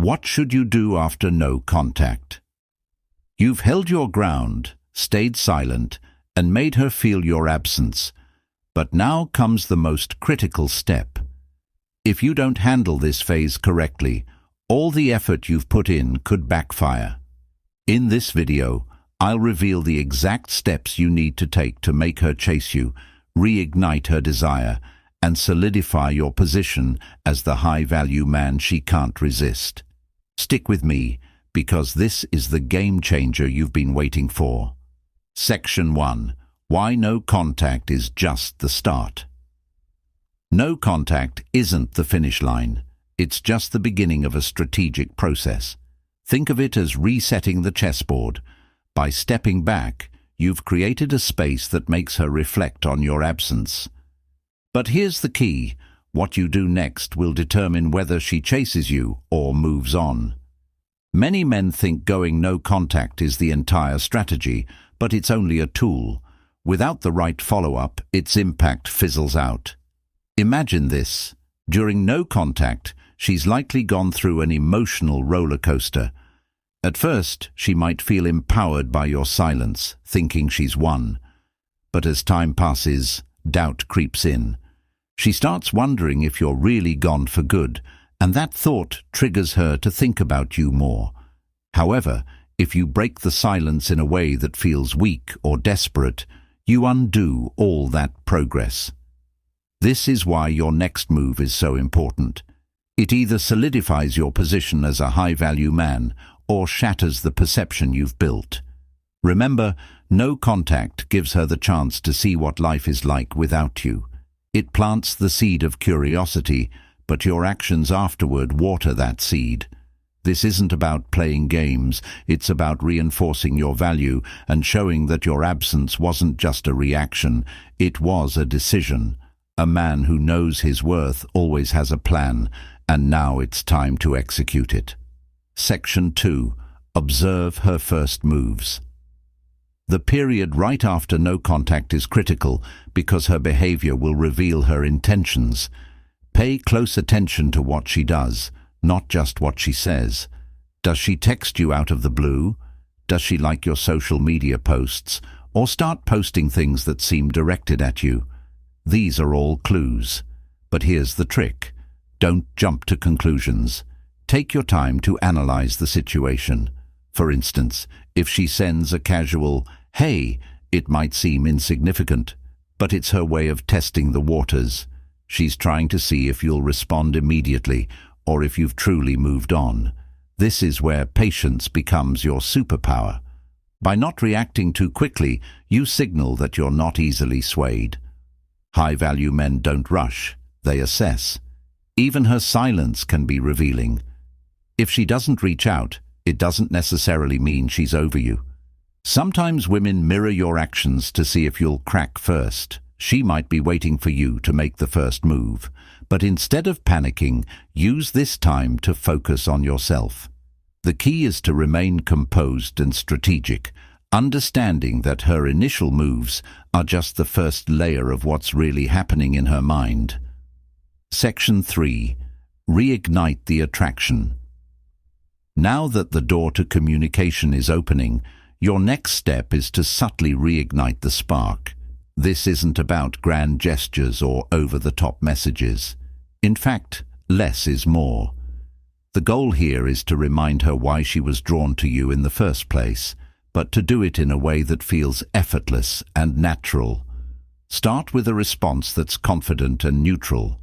What should you do after no contact? You've held your ground, stayed silent, and made her feel your absence. But now comes the most critical step. If you don't handle this phase correctly, all the effort you've put in could backfire. In this video, I'll reveal the exact steps you need to take to make her chase you, reignite her desire, and solidify your position as the high-value man she can't resist. Stick with me, because this is the game changer you've been waiting for. Section 1. Why no contact is just the start. No contact isn't the finish line. It's just the beginning of a strategic process. Think of it as resetting the chessboard. By stepping back, you've created a space that makes her reflect on your absence. But here's the key. What you do next will determine whether she chases you or moves on. Many men think going no contact is the entire strategy, but it's only a tool. Without the right follow-up, its impact fizzles out. Imagine this. During no contact, she's likely gone through an emotional roller coaster. At first, she might feel empowered by your silence, thinking she's won. But as time passes, doubt creeps in. She starts wondering if you're really gone for good, and that thought triggers her to think about you more. However, if you break the silence in a way that feels weak or desperate, you undo all that progress. This is why your next move is so important. It either solidifies your position as a high-value man or shatters the perception you've built. Remember, no contact gives her the chance to see what life is like without you. It plants the seed of curiosity, but your actions afterward water that seed. This isn't about playing games, it's about reinforcing your value and showing that your absence wasn't just a reaction, it was a decision. A man who knows his worth always has a plan, and now it's time to execute it. Section 2. Observe her first moves. The period right after no contact is critical because her behavior will reveal her intentions. Pay close attention to what she does, not just what she says. Does she text you out of the blue? Does she like your social media posts, or start posting things that seem directed at you? These are all clues. But here's the trick. Don't jump to conclusions. Take your time to analyze the situation. For instance, if she sends a casual, "Hey," it might seem insignificant, but it's her way of testing the waters. She's trying to see if you'll respond immediately or if you've truly moved on. This is where patience becomes your superpower. By not reacting too quickly, you signal that you're not easily swayed. High-value men don't rush, they assess. Even her silence can be revealing. If she doesn't reach out, it doesn't necessarily mean she's over you. Sometimes women mirror your actions to see if you'll crack first. She might be waiting for you to make the first move. But instead of panicking, use this time to focus on yourself. The key is to remain composed and strategic, understanding that her initial moves are just the first layer of what's really happening in her mind. Section 3. Reignite the attraction. Now that the door to communication is opening, your next step is to subtly reignite the spark. This isn't about grand gestures or over-the-top messages. In fact, less is more. The goal here is to remind her why she was drawn to you in the first place, but to do it in a way that feels effortless and natural. Start with a response that's confident and neutral.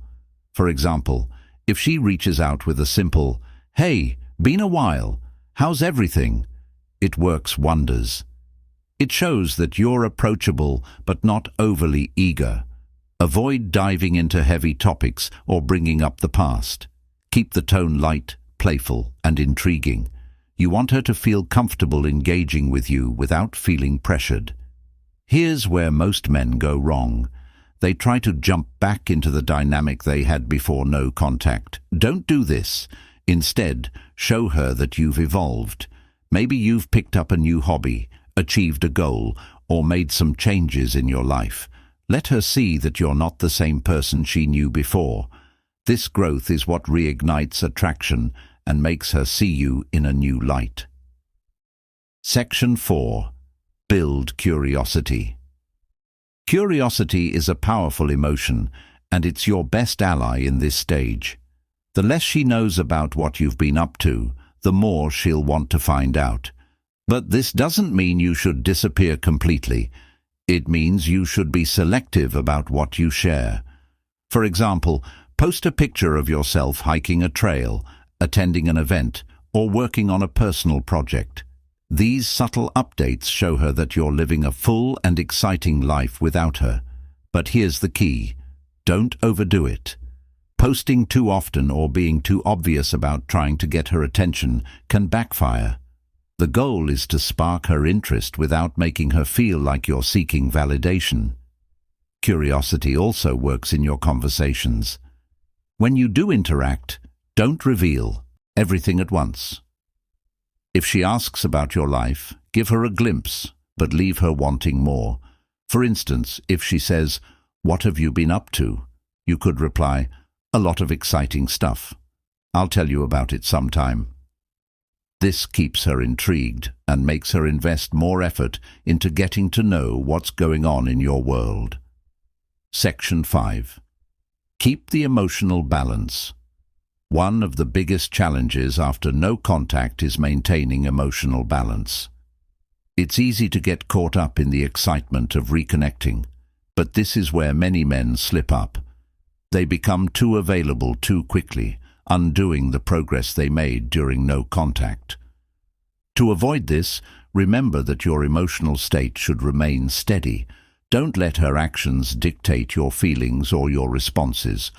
For example, if she reaches out with a simple, "Hey, been a while, how's everything?" it works wonders. It shows that you're approachable but not overly eager. Avoid diving into heavy topics or bringing up the past. Keep the tone light, playful, and intriguing. You want her to feel comfortable engaging with you without feeling pressured. Here's where most men go wrong. They try to jump back into the dynamic they had before no contact. Don't do this. Instead, show her that you've evolved. Maybe you've picked up a new hobby, achieved a goal, or made some changes in your life. Let her see that you're not the same person she knew before. This growth is what reignites attraction, and makes her see you in a new light. Section 4. Build curiosity. Curiosity is a powerful emotion, and it's your best ally in this stage. The less she knows about what you've been up to, the more she'll want to find out. But this doesn't mean you should disappear completely. It means you should be selective about what you share. For example, post a picture of yourself hiking a trail, attending an event, or working on a personal project. These subtle updates show her that you're living a full and exciting life without her. But here's the key: don't overdo it. Posting too often or being too obvious about trying to get her attention can backfire. The goal is to spark her interest without making her feel like you're seeking validation. Curiosity also works in your conversations. When you do interact, don't reveal everything at once. If she asks about your life, give her a glimpse, but leave her wanting more. For instance, if she says, "What have you been up to?" you could reply, "A lot of exciting stuff. I'll tell you about it sometime." This keeps her intrigued and makes her invest more effort into getting to know what's going on in your world. Section 5. Keep the emotional balance. One of the biggest challenges after no contact is maintaining emotional balance. It's easy to get caught up in the excitement of reconnecting, but this is where many men slip up. They become too available too quickly, undoing the progress they made during no contact. To avoid this, remember that your emotional state should remain steady. Don't let her actions dictate your feelings or your responses.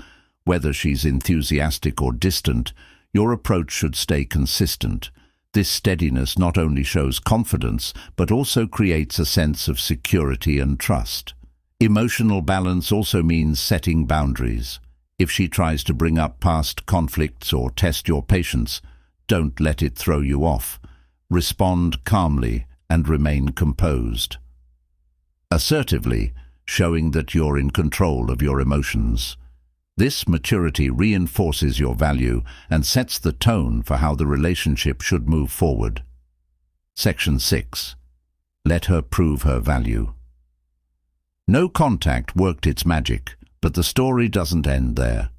Whether she's enthusiastic or distant, your approach should stay consistent. This steadiness not only shows confidence, but also creates a sense of security and trust. Emotional balance also means setting boundaries. If she tries to bring up past conflicts or test your patience, don't let it throw you off. Respond calmly and remain composed. Assertively, showing that you're in control of your emotions. This maturity reinforces your value and sets the tone for how the relationship should move forward. Section 6. Let her prove her value. No contact worked its magic, but the story doesn't end there.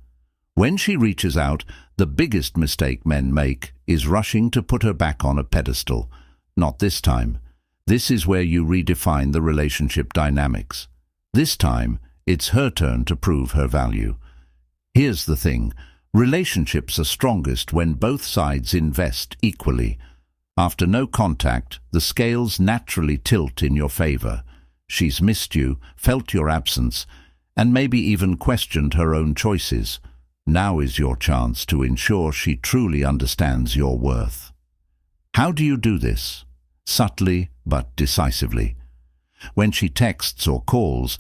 When she reaches out, the biggest mistake men make is rushing to put her back on a pedestal. Not this time. This is where you redefine the relationship dynamics. This time, it's her turn to prove her value. Here's the thing: relationships are strongest when both sides invest equally. After no contact, the scales naturally tilt in your favor. She's missed you, felt your absence, and maybe even questioned her own choices. Now is your chance to ensure she truly understands your worth. How do you do this? Subtly but decisively. When she texts or calls,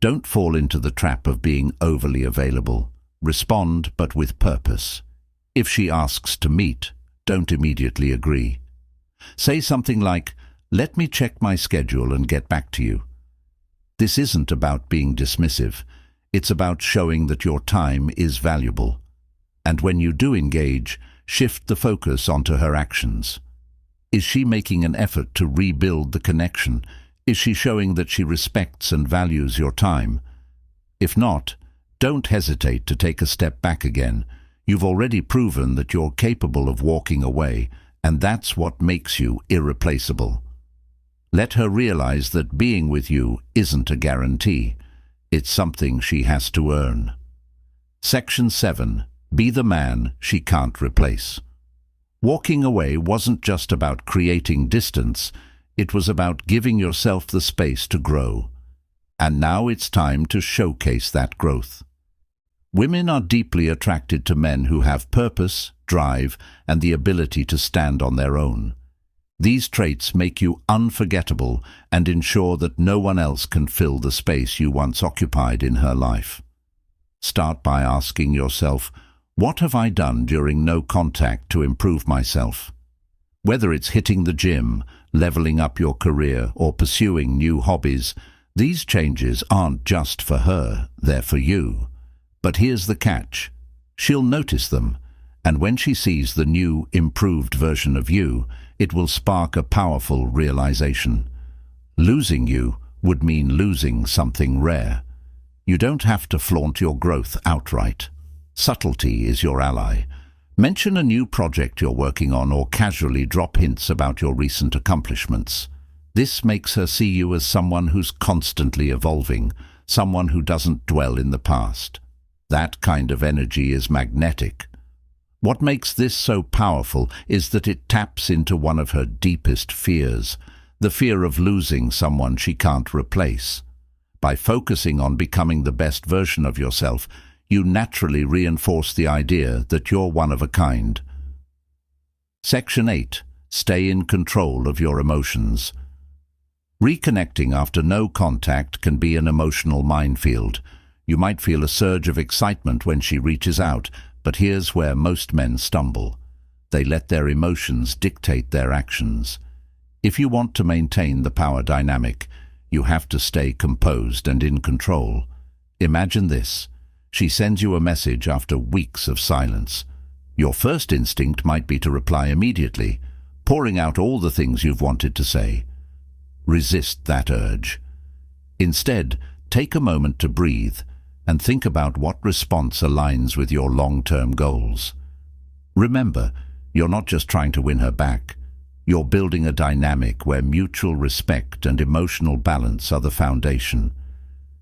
don't fall into the trap of being overly available. Respond, but with purpose. If she asks to meet, don't immediately agree. Say something like, "Let me check my schedule and get back to you." This isn't about being dismissive. It's about showing that your time is valuable. And when you do engage, shift the focus onto her actions. Is she making an effort to rebuild the connection? Is she showing that she respects and values your time? If not, don't hesitate to take a step back again. You've already proven that you're capable of walking away, and that's what makes you irreplaceable. Let her realize that being with you isn't a guarantee. It's something she has to earn. Section 7. Be the man she can't replace. Walking away wasn't just about creating distance. It was about giving yourself the space to grow. And now it's time to showcase that growth. Women are deeply attracted to men who have purpose, drive, and the ability to stand on their own. These traits make you unforgettable and ensure that no one else can fill the space you once occupied in her life. Start by asking yourself, what have I done during no contact to improve myself? Whether it's hitting the gym, leveling up your career, or pursuing new hobbies, these changes aren't just for her, they're for you. But here's the catch. She'll notice them, And when she sees the new, improved version of you, it will spark a powerful realization. Losing you would mean losing something rare. You don't have to flaunt your growth outright. Subtlety is your ally. Mention a new project you're working on or casually drop hints about your recent accomplishments. This makes her see you as someone who's constantly evolving, someone who doesn't dwell in the past. That kind of energy is magnetic. What makes this so powerful is that it taps into one of her deepest fears, the fear of losing someone she can't replace. By focusing on becoming the best version of yourself, you naturally reinforce the idea that you're one of a kind. Section 8. Stay in control of your emotions. Reconnecting after no contact can be an emotional minefield. You might feel a surge of excitement when she reaches out, but here's where most men stumble. They let their emotions dictate their actions. If you want to maintain the power dynamic, you have to stay composed and in control. Imagine this. She sends you a message after weeks of silence. Your first instinct might be to reply immediately, pouring out all the things you've wanted to say. Resist that urge. Instead, take a moment to breathe and think about what response aligns with your long-term goals. Remember, you're not just trying to win her back. You're building a dynamic where mutual respect and emotional balance are the foundation.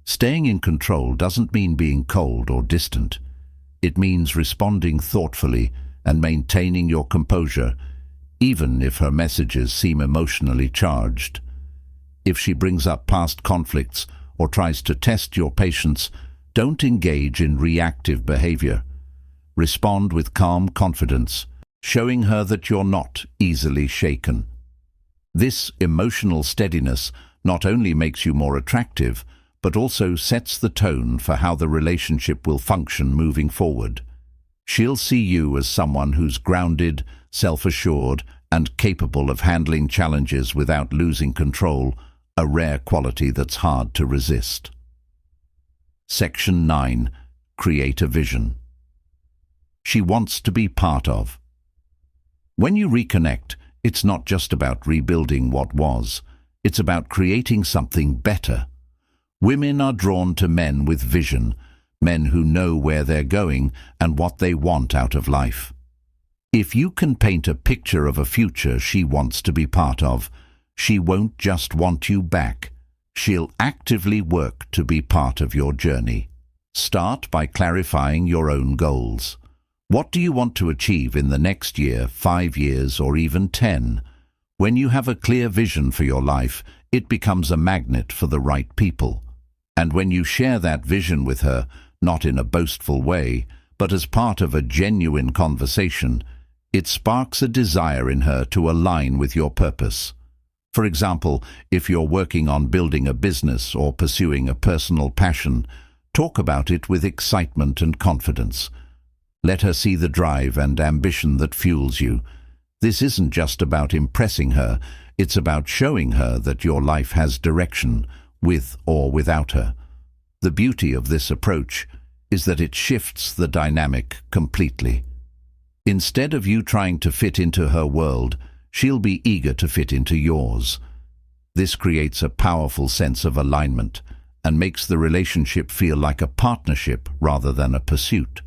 Staying in control doesn't mean being cold or distant. It means responding thoughtfully and maintaining your composure, even if her messages seem emotionally charged. If she brings up past conflicts or tries to test your patience, don't engage in reactive behavior. Respond with calm confidence, showing her that you're not easily shaken. This emotional steadiness not only makes you more attractive, but also sets the tone for how the relationship will function moving forward. She'll see you as someone who's grounded, self-assured, and capable of handling challenges without losing control, a rare quality that's hard to resist. Section 9. Create a vision. She wants to be part of. When you reconnect, it's not just about rebuilding what was. It's about creating something better. Women are drawn to men with vision, men who know where they're going and what they want out of life. If you can paint a picture of a future she wants to be part of, she won't just want you back. She'll actively work to be part of your journey. Start by clarifying your own goals. What do you want to achieve in the next year, 5 years, or even 10? When you have a clear vision for your life, it becomes a magnet for the right people. And when you share that vision with her, not in a boastful way, but as part of a genuine conversation, it sparks a desire in her to align with your purpose. For example, if you're working on building a business or pursuing a personal passion, talk about it with excitement and confidence. Let her see the drive and ambition that fuels you. This isn't just about impressing her, it's about showing her that your life has direction, with or without her. The beauty of this approach is that it shifts the dynamic completely. Instead of you trying to fit into her world, she'll be eager to fit into yours. This creates a powerful sense of alignment and makes the relationship feel like a partnership rather than a pursuit.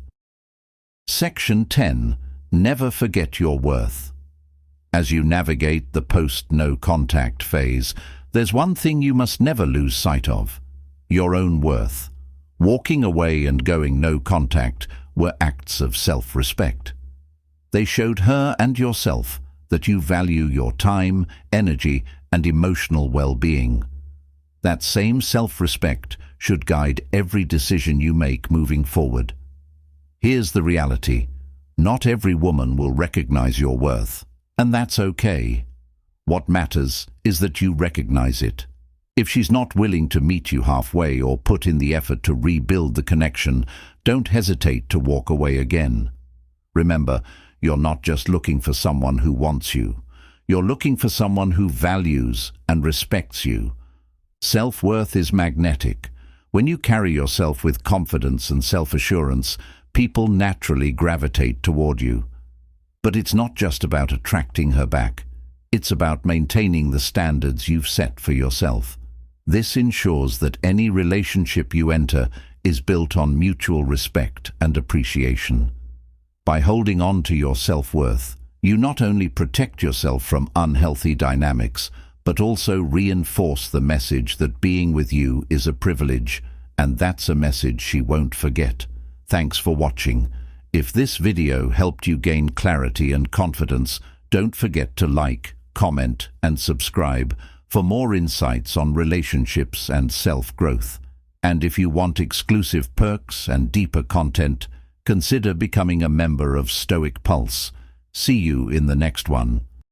Section 10. Never forget your worth. As you navigate the post-no contact phase, there's one thing you must never lose sight of: your own worth. Walking away and going no contact were acts of self-respect. They showed her and yourself that you value your time, energy, and emotional well-being. That same self-respect should guide every decision you make moving forward. Here's the reality: not every woman will recognize your worth, and that's okay. What matters is that you recognize it. If she's not willing to meet you halfway or put in the effort to rebuild the connection, don't hesitate to walk away again. Remember, you're not just looking for someone who wants you. You're looking for someone who values and respects you. Self-worth is magnetic. When you carry yourself with confidence and self-assurance, people naturally gravitate toward you. But it's not just about attracting her back. It's about maintaining the standards you've set for yourself. This ensures that any relationship you enter is built on mutual respect and appreciation. By holding on to your self-worth, you not only protect yourself from unhealthy dynamics, but also reinforce the message that being with you is a privilege, and that's a message she won't forget. Thanks for watching. If this video helped you gain clarity and confidence, don't forget to like, comment, and subscribe for more insights on relationships and self-growth. And if you want exclusive perks and deeper content, consider becoming a member of Stoic Pulse. See you in the next one.